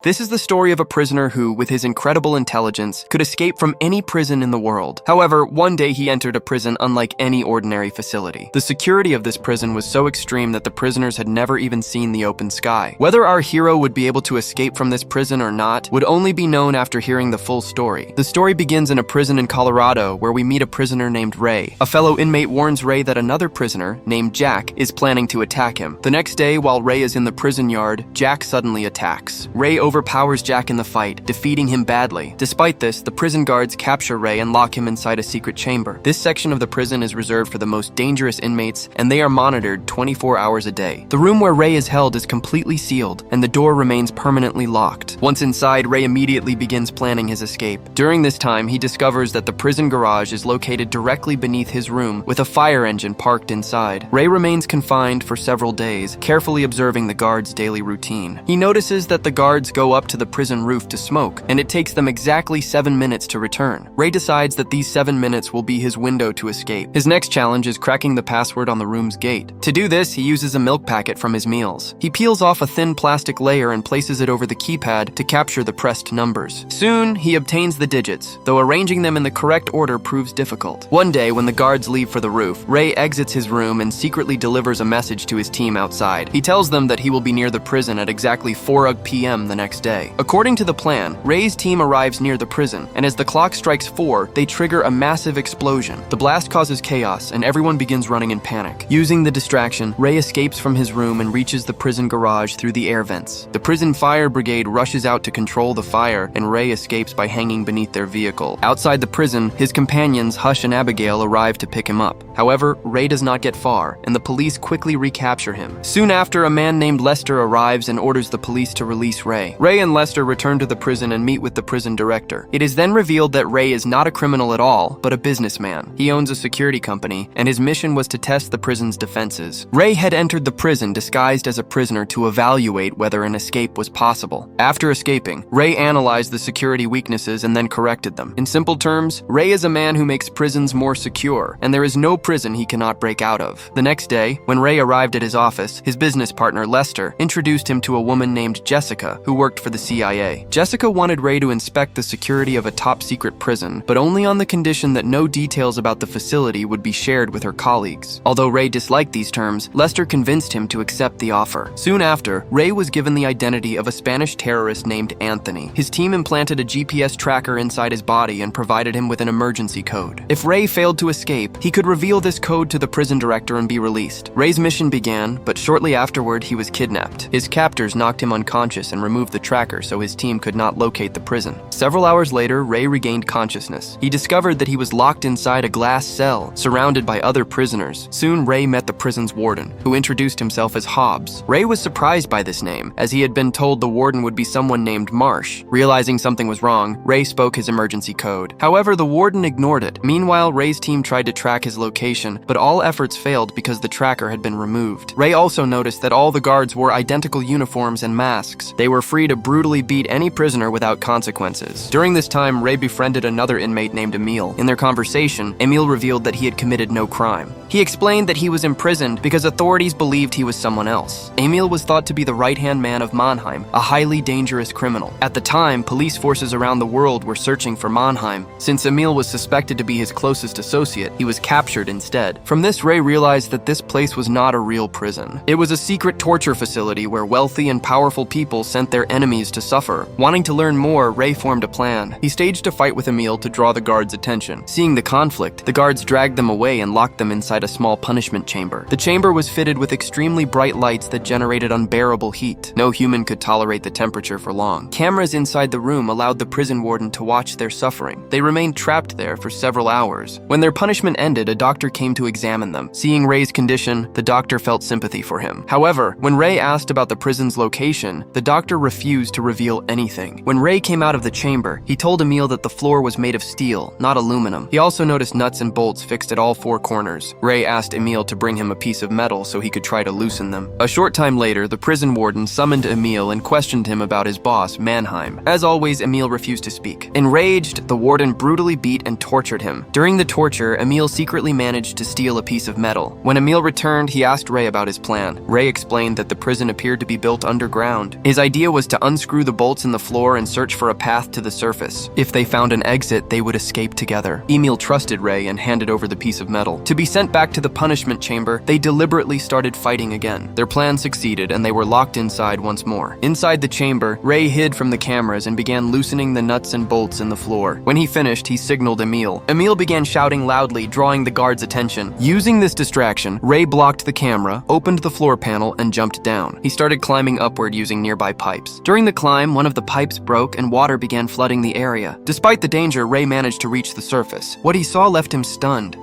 This is the story of a prisoner who, with his incredible intelligence, could escape from any prison in the world. However, one day he entered a prison unlike any ordinary facility. The security of this prison was so extreme that the prisoners had never even seen the open sky. Whether our hero would be able to escape from this prison or not would only be known after hearing the full story. The story begins in a prison in Colorado where we meet a prisoner named Ray. A fellow inmate warns Ray that another prisoner, named Jack, is planning to attack him. The next day, while Ray is in the prison yard, Jack suddenly attacks. Ray overpowers Jack in the fight, defeating him badly. Despite this, the prison guards capture Ray and lock him inside a secret chamber. This section of the prison is reserved for the most dangerous inmates, and they are monitored 24 hours a day. The room where Ray is held is completely sealed, and the door remains permanently locked. Once inside, Ray immediately begins planning his escape. During this time, he discovers that the prison garage is located directly beneath his room, with a fire engine parked inside. Ray remains confined for several days, carefully observing the guards' daily routine. He notices that the guards go up to the prison roof to smoke, and it takes them exactly 7 minutes to return. Ray decides that these 7 minutes will be his window to escape. His next challenge is cracking the password on the room's gate. To do this, he uses a milk packet from his meals. He peels off a thin plastic layer and places it over the keypad to capture the pressed numbers. Soon, he obtains the digits, though arranging them in the correct order proves difficult. One day, when the guards leave for the roof, Ray exits his room and secretly delivers a message to his team outside. He tells them that he will be near the prison at exactly 4 p.m. the next day. According to the plan, Ray's team arrives near the prison, and as the clock strikes 4, they trigger a massive explosion. The blast causes chaos, and everyone begins running in panic. Using the distraction, Ray escapes from his room and reaches the prison garage through the air vents. The prison fire brigade rushes out to control the fire, and Ray escapes by hanging beneath their vehicle. Outside the prison, his companions Hush and Abigail arrive to pick him up. However, Ray does not get far, and the police quickly recapture him. Soon after, a man named Lester arrives and orders the police to release Ray. Ray and Lester return to the prison and meet with the prison director. It is then revealed that Ray is not a criminal at all, but a businessman. He owns a security company, and his mission was to test the prison's defenses. Ray had entered the prison disguised as a prisoner to evaluate whether an escape was possible. After escaping, Ray analyzed the security weaknesses and then corrected them. In simple terms, Ray is a man who makes prisons more secure, and there is no prison he cannot break out of. The next day, when Ray arrived at his office, his business partner, Lester, introduced him to a woman named Jessica, who worked for the CIA. Jessica wanted Ray to inspect the security of a top-secret prison, but only on the condition that no details about the facility would be shared with her colleagues. Although Ray disliked these terms, Lester convinced him to accept the offer. Soon after, Ray was given the identity of a Spanish terrorist named Anthony. His team implanted a GPS tracker inside his body and provided him with an emergency code. If Ray failed to escape, he could reveal this code to the prison director and be released. Ray's mission began, but shortly afterward, he was kidnapped. His captors knocked him unconscious and removed the tracker so his team could not locate the prison. Several hours later, Ray regained consciousness. He discovered that he was locked inside a glass cell, surrounded by other prisoners. Soon, Ray met the prison's warden, who introduced himself as Hobbs. Ray was surprised by this name, as he had been told the warden would be someone named Marsh. Realizing something was wrong, Ray spoke his emergency code. However, the warden ignored it. Meanwhile, Ray's team tried to track his location, but all efforts failed because the tracker had been removed. Ray also noticed that all the guards wore identical uniforms and masks. They were free to brutally beat any prisoner without consequences. During this time, Ray befriended another inmate named Emil. In their conversation, Emil revealed that he had committed no crime. He explained that he was imprisoned because authorities believed he was someone else. Emil was thought to be the right-hand man of Mannheim, a highly dangerous criminal. At the time, police forces around the world were searching for Mannheim. Since Emil was suspected to be his closest associate, he was captured instead. From this, Ray realized that this place was not a real prison. It was a secret torture facility where wealthy and powerful people sent their enemies to suffer. Wanting to learn more, Ray formed a plan. He staged a fight with Emil to draw the guards' attention. Seeing the conflict, the guards dragged them away and locked them inside a small punishment chamber. The chamber was fitted with extremely bright lights that generated unbearable heat. No human could tolerate the temperature for long. Cameras inside the room allowed the prison warden to watch their suffering. They remained trapped there for several hours. When their punishment ended, a doctor came to examine them. Seeing Ray's condition, the doctor felt sympathy for him. However, when Ray asked about the prison's location, the doctor refused to reveal anything. When Ray came out of the chamber, he told Emil that the floor was made of steel, not aluminum. He also noticed nuts and bolts fixed at all 4 corners. Ray asked Emil to bring him a piece of metal so he could try to loosen them. A short time later, the prison warden summoned Emil and questioned him about his boss, Mannheim. As always, Emil refused to speak. Enraged, the warden brutally beat and tortured him. During the torture, Emil secretly managed to steal a piece of metal. When Emil returned, he asked Ray about his plan. Ray explained that the prison appeared to be built underground. His idea was to unscrew the bolts in the floor and search for a path to the surface. If they found an exit, they would escape together. Emil trusted Ray and handed over the piece of metal. To be sent back to the punishment chamber, they deliberately started fighting again. Their plan succeeded, and they were locked inside once more. Inside the chamber, Ray hid from the cameras and began loosening the nuts and bolts in the floor. When he finished, he signaled Emil. Emil began shouting loudly, drawing the guards' attention. Using this distraction, Ray blocked the camera, opened the floor panel, and jumped down. He started climbing upward using nearby pipes. During the climb, one of the pipes broke and water began flooding the area. Despite the danger, Ray managed to reach the surface. What he saw left him stunned.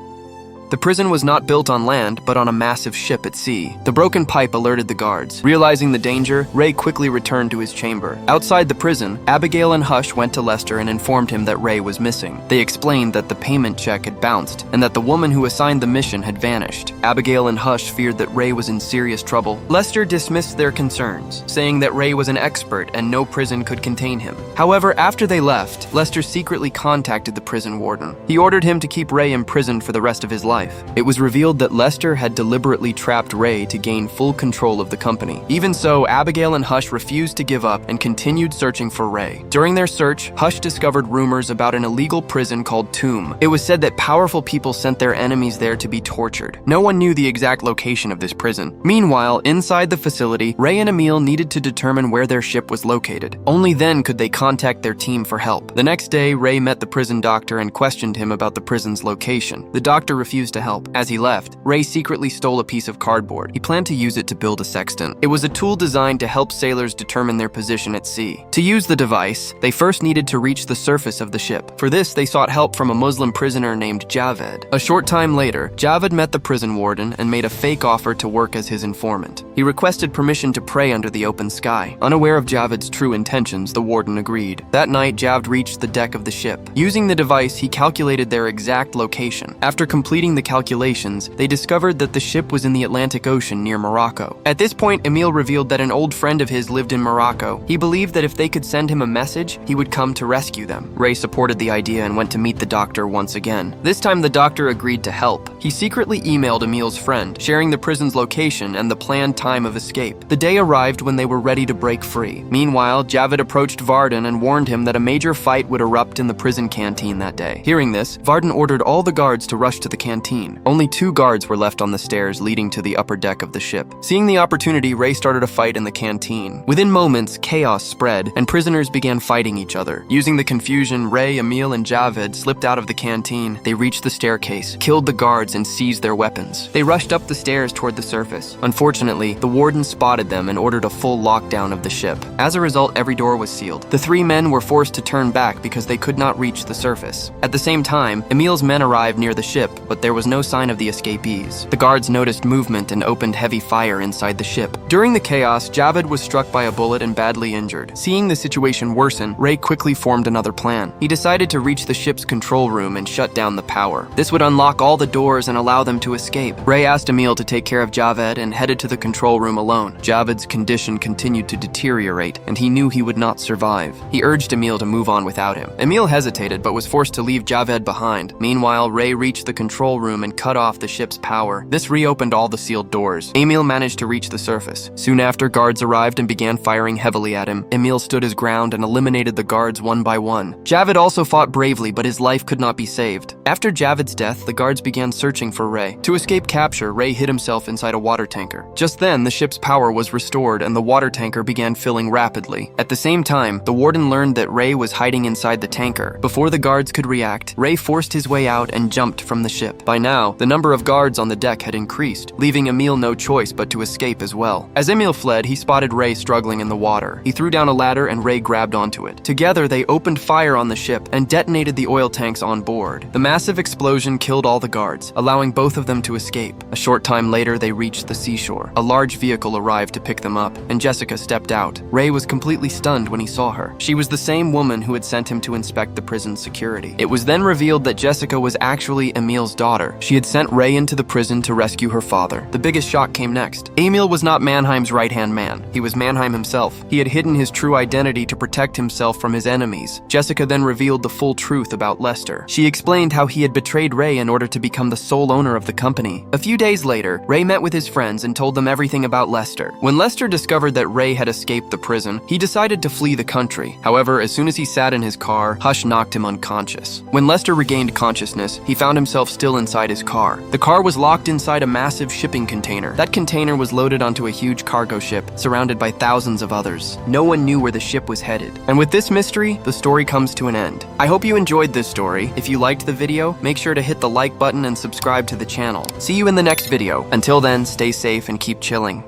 The prison was not built on land, but on a massive ship at sea. The broken pipe alerted the guards. Realizing the danger, Ray quickly returned to his chamber. Outside the prison, Abigail and Hush went to Lester and informed him that Ray was missing. They explained that the payment check had bounced, and that the woman who assigned the mission had vanished. Abigail and Hush feared that Ray was in serious trouble. Lester dismissed their concerns, saying that Ray was an expert and no prison could contain him. However, after they left, Lester secretly contacted the prison warden. He ordered him to keep Ray imprisoned for the rest of his life. It was revealed that Lester had deliberately trapped Ray to gain full control of the company. Even so, Abigail and Hush refused to give up and continued searching for Ray. During their search, Hush discovered rumors about an illegal prison called Tomb. It was said that powerful people sent their enemies there to be tortured. No one knew the exact location of this prison. Meanwhile, inside the facility, Ray and Emil needed to determine where their ship was located. Only then could they contact their team for help. The next day, Ray met the prison doctor and questioned him about the prison's location. The doctor refused to help. As he left, Ray secretly stole a piece of cardboard. He planned to use it to build a sextant. It was a tool designed to help sailors determine their position at sea. To use the device, they first needed to reach the surface of the ship. For this, they sought help from a Muslim prisoner named Javed. A short time later, Javed met the prison warden and made a fake offer to work as his informant. He requested permission to pray under the open sky. Unaware of Javed's true intentions, the warden agreed. That night, Javed reached the deck of the ship. Using the device, he calculated their exact location. After completing the calculations, they discovered that the ship was in the Atlantic Ocean near Morocco. At this point, Emil revealed that an old friend of his lived in Morocco. He believed that if they could send him a message, he would come to rescue them. Ray supported the idea and went to meet the doctor once again. This time, the doctor agreed to help. He secretly emailed Emil's friend, sharing the prison's location and the planned time of escape. The day arrived when they were ready to break free. Meanwhile, Javed approached Varden and warned him that a major fight would erupt in the prison canteen that day. Hearing this, Varden ordered all the guards to rush to the canteen. Only 2 guards were left on the stairs leading to the upper deck of the ship. Seeing the opportunity, Ray started a fight in the canteen. Within moments, chaos spread, and prisoners began fighting each other. Using the confusion, Ray, Emil, and Javed slipped out of the canteen. They reached the staircase, killed the guards, and seized their weapons. They rushed up the stairs toward the surface. Unfortunately, the warden spotted them and ordered a full lockdown of the ship. As a result, every door was sealed. The 3 men were forced to turn back because they could not reach the surface. At the same time, Emil's men arrived near the ship, but there was no sign of the escapees. The guards noticed movement and opened heavy fire inside the ship. During the chaos, Javed was struck by a bullet and badly injured. Seeing the situation worsen, Ray quickly formed another plan. He decided to reach the ship's control room and shut down the power. This would unlock all the doors and allow them to escape. Ray asked Emil to take care of Javed and headed to the control room alone. Javed's condition continued to deteriorate, and he knew he would not survive. He urged Emil to move on without him. Emil hesitated, but was forced to leave Javed behind. Meanwhile, Ray reached the control room and cut off the ship's power. This reopened all the sealed doors. Emil managed to reach the surface. Soon after, guards arrived and began firing heavily at him. Emil stood his ground and eliminated the guards one by one. Javed also fought bravely, but his life could not be saved. After Javed's death, the guards began searching for Ray. To escape capture, Ray hid himself inside a water tanker. Just then, the ship's power was restored and the water tanker began filling rapidly. At the same time, the warden learned that Ray was hiding inside the tanker. Before the guards could react, Ray forced his way out and jumped from the ship. By now, the number of guards on the deck had increased, leaving Emil no choice but to escape as well. As Emil fled, he spotted Ray struggling in the water. He threw down a ladder and Ray grabbed onto it. Together, they opened fire on the ship and detonated the oil tanks on board. The massive explosion killed all the guards, allowing both of them to escape. A short time later, they reached the seashore. A large vehicle arrived to pick them up, and Jessica stepped out. Ray was completely stunned when he saw her. She was the same woman who had sent him to inspect the prison's security. It was then revealed that Jessica was actually Emil's daughter, her. She had sent Ray into the prison to rescue her father. The biggest shock came next. Emil was not Mannheim's right-hand man. He was Mannheim himself. He had hidden his true identity to protect himself from his enemies. Jessica then revealed the full truth about Lester. She explained how he had betrayed Ray in order to become the sole owner of the company. A few days later, Ray met with his friends and told them everything about Lester. When Lester discovered that Ray had escaped the prison, he decided to flee the country. However, as soon as he sat in his car, Hush knocked him unconscious. When Lester regained consciousness, he found himself still inside his car. The car was locked inside a massive shipping container. That container was loaded onto a huge cargo ship, surrounded by thousands of others. No one knew where the ship was headed. And with this mystery, the story comes to an end. I hope you enjoyed this story. If you liked the video, make sure to hit the like button and subscribe to the channel. See you in the next video. Until then, stay safe and keep chilling.